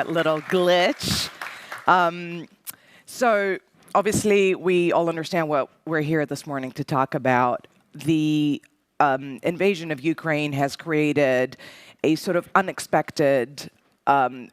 that little glitch. So obviously, we all understand what we're here this morning to talk about. The invasion of Ukraine has created a sort of unexpected,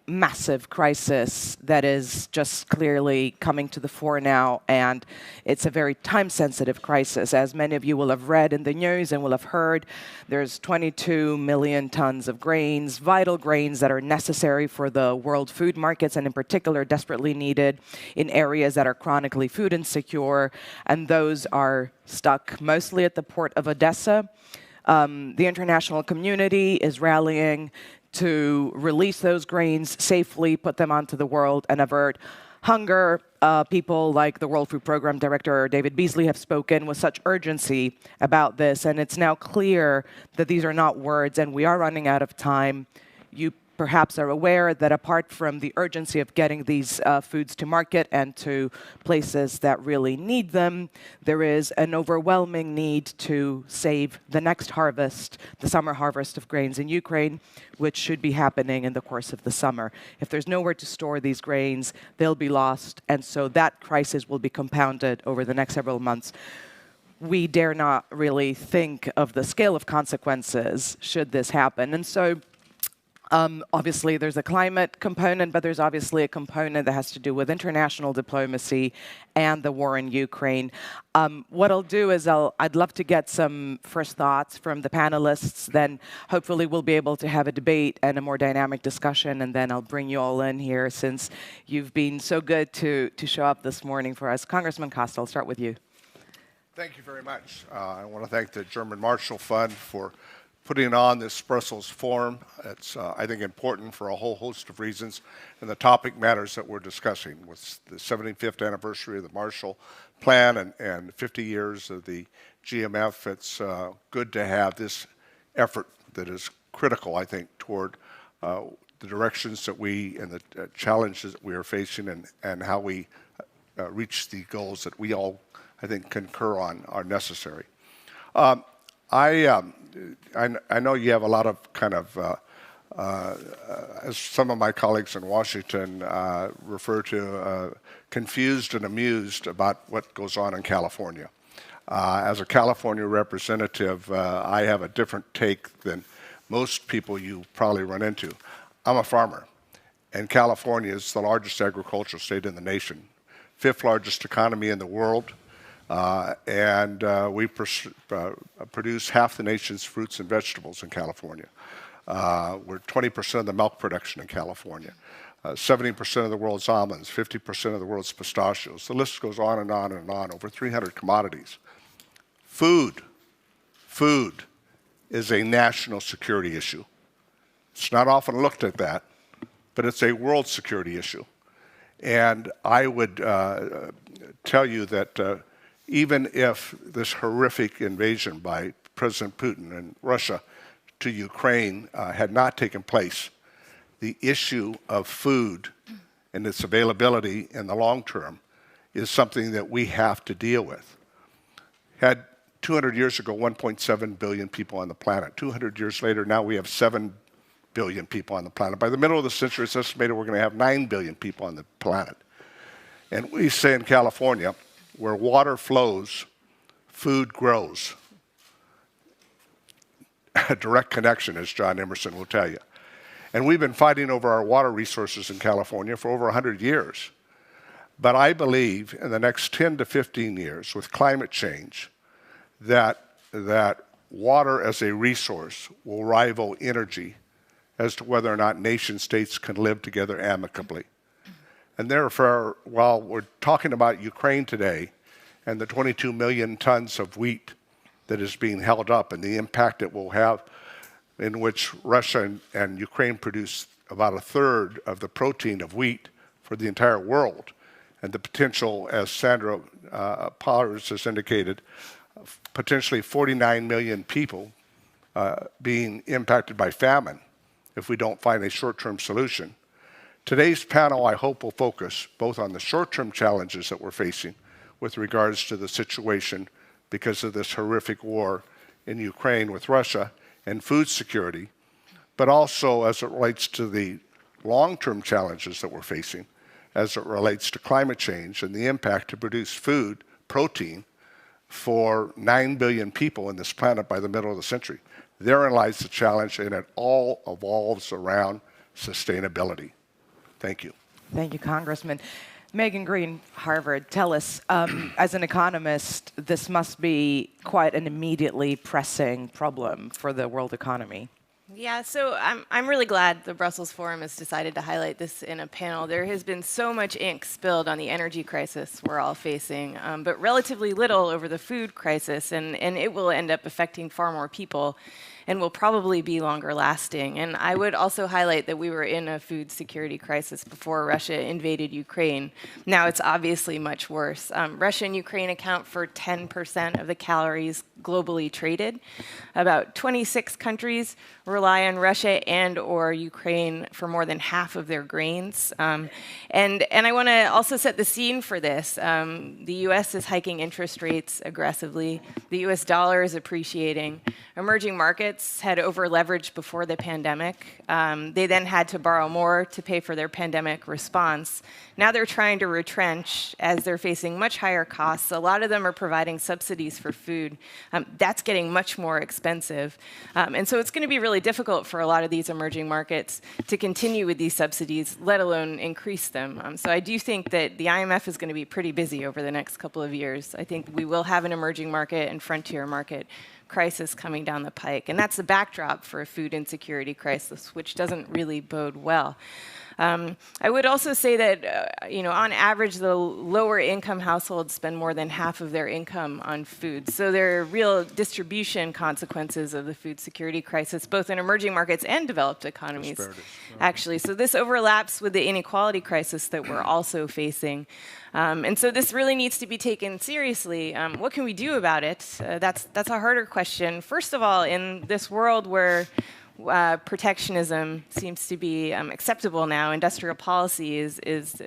massive crisis that is just clearly coming to the fore now, and it's a very time-sensitive crisis. As many of you will have read in the news and will have heard, there's 22 million tons of grains, vital grains that are necessary for the world food markets, and in particular desperately needed in areas that are chronically food insecure, and those are stuck mostly at the port of Odessa. The international community is rallying to release those grains safely, put them onto the world, and avert hunger. People like the World Food Program Director David Beasley have spoken with such urgency about this, and it's now clear that these are not words, and we are running out of time. You perhaps are aware that apart from the urgency of getting these foods to market and to places that really need them, there is an overwhelming need to save the next harvest, the summer harvest of grains in Ukraine, which should be happening in the course of the summer. If there's nowhere to store these grains, they'll be lost, and so that crisis will be compounded over the next several months. We dare not really think of the scale of consequences should this happen. And so obviously, there's a climate component, but there's obviously a component that has to do with international diplomacy and the war in Ukraine. What I'll do is I'd love to get some first thoughts from the panelists. Then hopefully we'll be able to have a debate and a more dynamic discussion, and then I'll bring you all in here since you've been so good to show up this morning for us. Congressman Costa, I'll start with you. Thank you very much. I want to thank the German Marshall Fund for putting on this Brussels Forum. It's, I think, important for a whole host of reasons, and the topic matters that we're discussing. With the 75th anniversary of the Marshall Plan and 50 years of the GMF, it's good to have this effort that is critical, I think, toward the directions that we and the challenges that we are facing and how we reach the goals that we all, I think, concur on are necessary. I know you have a lot of kind of, as some of my colleagues in Washington refer to, confused and amused about what goes on in California. As a California representative, I have a different take than most people you probably run into. I'm a farmer, and California is the largest agricultural state in the nation, 5th largest economy in the world. And we produce half the nation's fruits and vegetables in California. We're 20% of the milk production in California, 70% of the world's almonds, 50% of the world's pistachios. The list goes on and on and on, over 300 commodities. Food is a national security issue. It's not often looked at that, but it's a world security issue. And I would tell you that even if this horrific invasion by President Putin and Russia to Ukraine had not taken place, the issue of food and its availability in the long term is something that we have to deal with. Had 200 years ago 1.7 billion people on the planet. 200 years later, now we have 7 billion people on the planet. By the middle of the century, it's estimated we're going to have 9 billion people on the planet. And we say in California, where water flows, food grows. A direct connection, as John Emerson will tell you. And we've been fighting over our water resources in California for over 100 years. But I believe in the next 10 to 15 years, with climate change, that water as a resource will rival energy as to whether or not nation states can live together amicably. And therefore, while we're talking about Ukraine today and the 22 million tons of wheat that is being held up and the impact it will have, in which Russia and Ukraine produce about a third of the protein of wheat for the entire world, and the potential, as Sandra Powers has indicated, potentially 49 million people being impacted by famine if we don't find a short-term solution. Today's panel, I hope, will focus both on the short-term challenges that we're facing with regards to the situation because of this horrific war in Ukraine with Russia and food security, but also as it relates to the long-term challenges that we're facing as it relates to climate change and the impact to produce food, protein, for 9 billion people on this planet by the middle of the century. Therein lies the challenge, and it all evolves around sustainability. Thank you. Thank you, Congressman. Megan Green, Harvard, tell us, as an economist, this must be quite an immediately pressing problem for the world economy. Yeah, so I'm really glad the Brussels Forum has decided to highlight this in a panel. There has been so much ink spilled on the energy crisis we're all facing, but relatively little over the food crisis, and it will end up affecting far more people and will probably be longer lasting. And I would also highlight that we were in a food security crisis before Russia invaded Ukraine. Now it's obviously much worse. Russia and Ukraine account for 10% of the calories globally traded. About 26 countries rely on Russia and or Ukraine for more than half of their grains. And I want to also set the scene for this. The US is hiking interest rates aggressively. The US dollar is appreciating. Emerging markets had over-leveraged before the pandemic. They then had to borrow more to pay for their pandemic response. Now they're trying to retrench as they're facing much higher costs. A lot of them are providing subsidies for food. That's getting much more expensive. And so it's going to be really difficult for a lot of these emerging markets to continue with these subsidies, let alone increase them. So I do think that the IMF is going to be pretty busy over the next couple of years. I think we will have an emerging market and frontier market crisis coming down the pike. And that's the backdrop for a food insecurity crisis, which doesn't really bode well. I would also say that, on average, the lower income households spend more than half of their income on food. So there are real distribution consequences of the food security crisis, both in emerging markets and developed economies, actually. So this overlaps with the inequality crisis that we're also facing. And so this really needs to be taken seriously. What can we do about it? That's a harder question. First of all, in this world where protectionism seems to be acceptable now, industrial policy is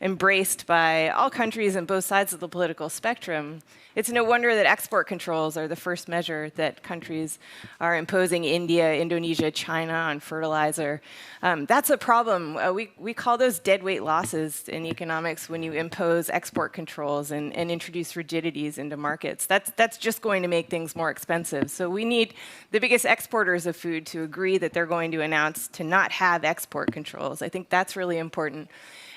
embraced by all countries on both sides of the political spectrum. It's no wonder that export controls are the first measure that countries are imposing, India, Indonesia, China, on fertilizer. That's a problem. We call those deadweight losses in economics when you impose export controls and introduce rigidities into markets. That's just going to make things more expensive. So we need the biggest exporters of food to agree that they're going to announce to not have export controls. I think that's really important.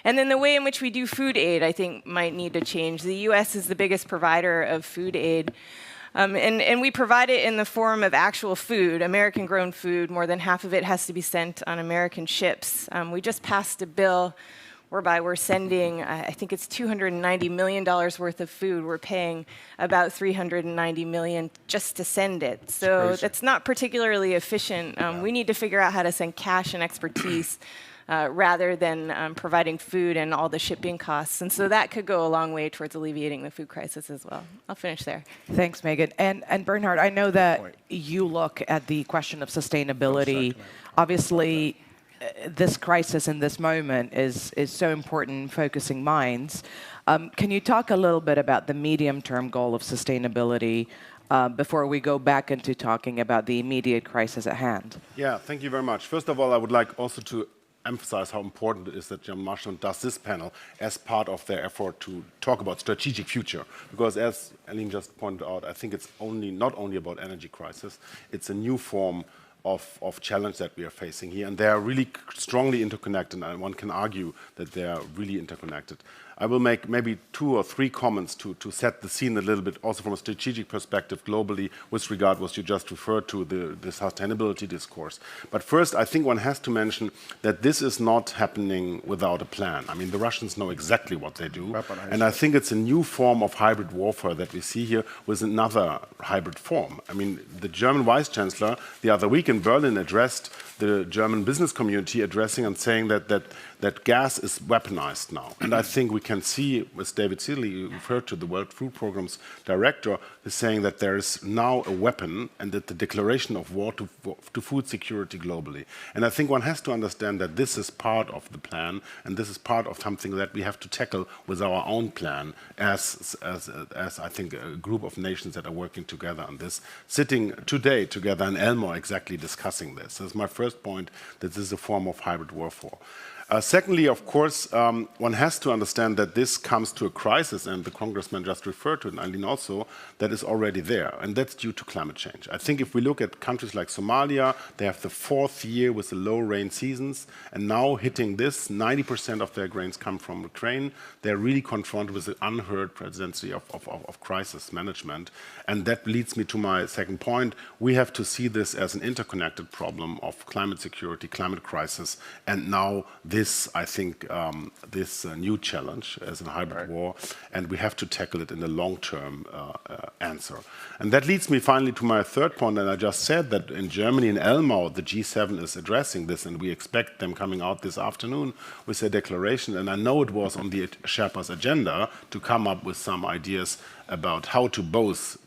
And then the way in which we do food aid, I think, might need to change. The US is the biggest provider of food aid. And we provide it in the form of actual food, American-grown food. More than half of it has to be sent on American ships. We just passed a bill whereby we're sending, I think it's $290 million worth of food. We're paying about $390 million just to send it. So that's not particularly efficient. We need to figure out how to send cash and expertise rather than providing food and all the shipping costs. And so that could go a long way towards alleviating the food crisis as well. I'll finish there. Thanks, Megan. And Bernhard, I know that you look at the question of sustainability. Obviously, this crisis in this moment is so important in focusing minds. Can you talk a little bit about the medium-term goal of sustainability before we go back into talking about the immediate crisis at hand? Yeah, thank you very much. First of all, I would like also to emphasize how important it is that German Marshall does this panel as part of their effort to talk about strategic future. Because as Aline just pointed out, I think it's not only about energy crisis, it's a new form of challenge that we are facing here. And they are really strongly interconnected, and one can argue that they are really interconnected. I will make maybe 2 or 3 comments to set the scene a little bit, also from a strategic perspective globally, with regard to what you just referred to, the sustainability discourse. But first, I think one has to mention that this is not happening without a plan. I mean, the Russians know exactly what they do. And I think it's a new form of hybrid warfare that we see here with another hybrid form. I mean, the German Vice-Chancellor the other week in Berlin addressed the German business community, addressing and saying that gas is weaponized now. And I think we can see, with David Seeley, you referred to the World Food Programme's director, is saying that there is now a weapon and that the declaration of war to food security globally. And I think one has to understand that this is part of the plan, and this is part of something that we have to tackle with our own plan as I think, a group of nations that are working together on this, sitting today together in Elmore exactly discussing this. That's my first first point, that this is a form of hybrid warfare. Secondly, of course, one has to understand that this comes to a crisis, and the congressman just referred to it, and Eileen also, that is already there, and that's due to climate change. I think if we look at countries like Somalia, they have the 4th year with the low rain seasons, and now hitting this, 90% of their grains come from Ukraine. They're really confronted with the unheard presidency of crisis management, and that leads me to my second point. We have to see this as an interconnected problem of climate security, climate crisis, and now this, I think, this new challenge as a hybrid war, and we have to tackle it in a long-term answer. And that leads me finally to my third point, and I just said that in Germany, in Elmau, the G7 is addressing this, and we expect them coming out this afternoon with their declaration, and I know it was on the Sherpa's agenda to come up with some ideas about how to both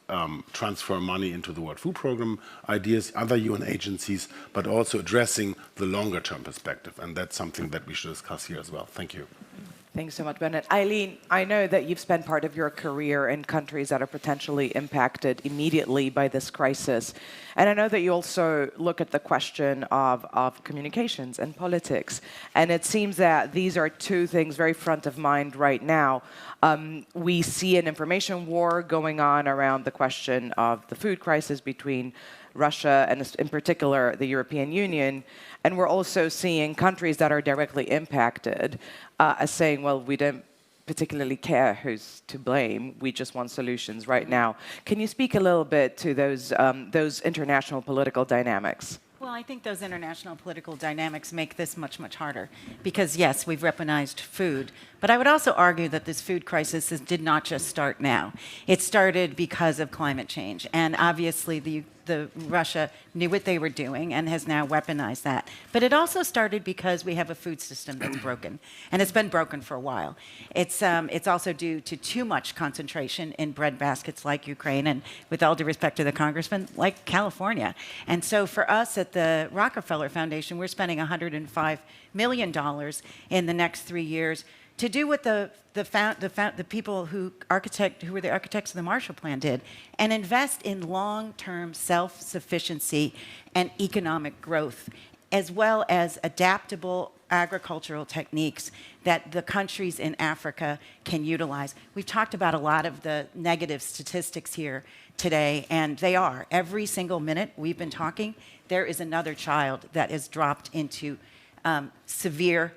transfer money into the World Food Programme ideas, other UN agencies, but also addressing the longer-term perspective. And that's something that we should discuss here as well. Thank you. Thanks so much, Bennett. Eileen, I know that you've spent part of your career in countries that are potentially impacted immediately by this crisis. And I know that you also look at the question of communications and politics. And it seems that these are two things very front of mind right now. We see an information war going on around the question of the food crisis between Russia and in particular the European Union. And we're also seeing countries that are directly impacted as saying, well, we don't particularly care who's to blame. We just want solutions right now. Can you speak a little bit to those international political dynamics? Well, I think those international political dynamics make this much, much harder because, yes, we've weaponized food. But I would also argue that this food crisis did not just start now. It started because of climate change. And obviously, the Russia knew what they were doing and has now weaponized that. But it also started because we have a food system that's broken. And it's been broken for a while. It's also due to too much concentration in bread baskets like Ukraine and, with all due respect to the congressman, like California. And so for us at the Rockefeller Foundation, we're spending $105 million in the next 3 years to do what the people who were the architects of the Marshall Plan did, and invest in long-term self-sufficiency and economic growth, as well as adaptable agricultural techniques that the countries in Africa can utilize. We've talked about a lot of the negative statistics here today, and they are. Every single minute we've been talking, there is another child that has dropped into severe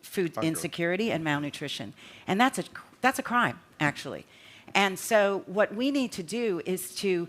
food insecurity and malnutrition. And that's a crime, actually. And so what we need to do is to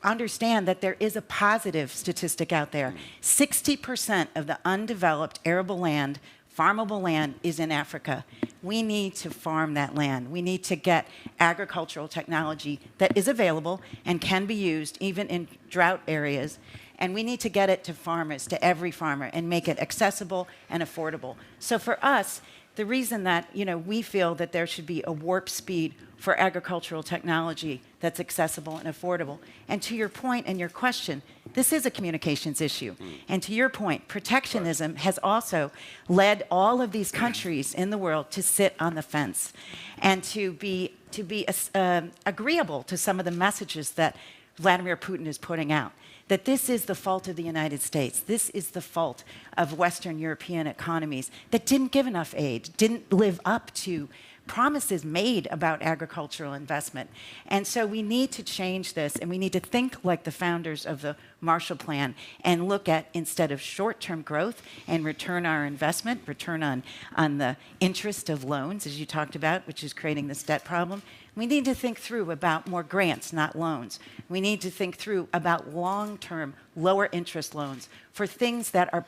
understand that there is a positive statistic out there. 60% of the undeveloped arable land, farmable land, is in Africa. We need to farm that land. We need to get agricultural technology that is available and can be used even in drought areas. And we need to get it to farmers, to every farmer, and make it accessible and affordable. So for us, the reason that we feel that there should be a warp speed for agricultural technology that's accessible and affordable. And to your point and your question, this is a communications issue. And to your point, protectionism has also led all of these countries in the world to sit on the fence and to be agreeable to some of the messages that Vladimir Putin is putting out. That this is the fault of the United States. This is the fault of Western European economies that didn't give enough aid, didn't live up to promises made about agricultural investment. And so we need to change this, and we need to think like the founders of the Marshall Plan and look at, instead of short-term growth and return our investment, return on the interest of loans, as you talked about, which is creating this debt problem, we need to think through about more grants, not loans. We need to think through about long-term, lower interest loans for things that are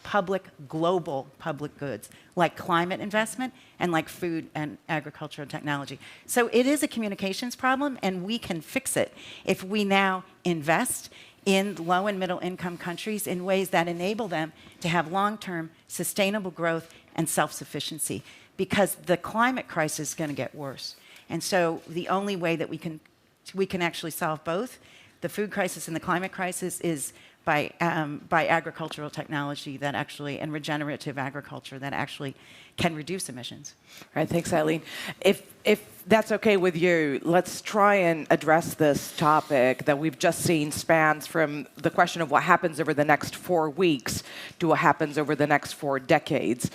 global public goods, like climate investment and like food and agricultural technology. So it is a communications problem, and we can fix it if we now invest in low and middle income countries in ways that enable them to have long-term sustainable growth and self-sufficiency, because the climate crisis is going to get worse. And so the only way that we can actually solve both the food crisis and the climate crisis is by agricultural technology that actually, and regenerative agriculture that actually can reduce emissions. All right, thanks, Eileen. If that's okay with you, let's try and address this topic that we've just seen spans from the question of what happens over the next 4 weeks to what happens over the next 4 decades,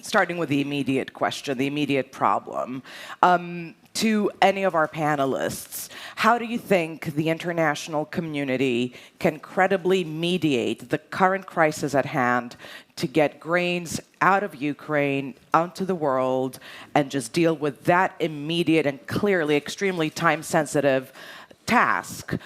starting with the immediate question, the immediate problem. To any of our panelists, how do you think the international community can credibly mediate the current crisis at hand to get grains out of Ukraine, onto the world, and just deal with that immediate and clearly extremely time-sensitive task?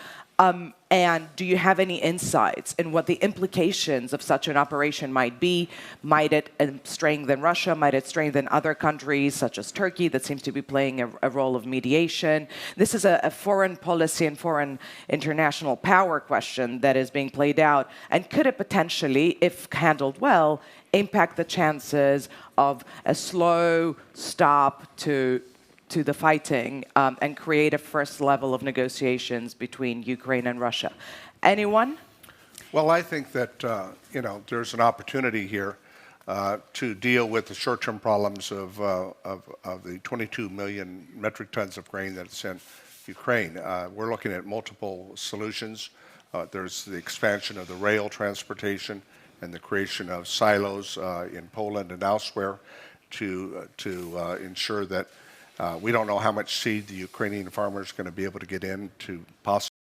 And do you have any insights in what the implications of such an operation might be? Might it strengthen Russia? Might it strengthen other countries, such as Turkey, that seems to be playing a role of mediation? This is a foreign policy and foreign international power question that is being played out. And could it potentially, if handled well, impact the chances of a slow stop to the fighting and create a first level of negotiations between Ukraine and Russia? Anyone? Well, I think that there's an opportunity here to deal with the short-term problems of the 22 million metric tons of grain that's in Ukraine. We're looking at multiple solutions. There's the expansion of the rail transportation and the creation of silos in Poland and elsewhere to ensure that we don't know how much seed the Ukrainian farmer is going to be able to get in to possibly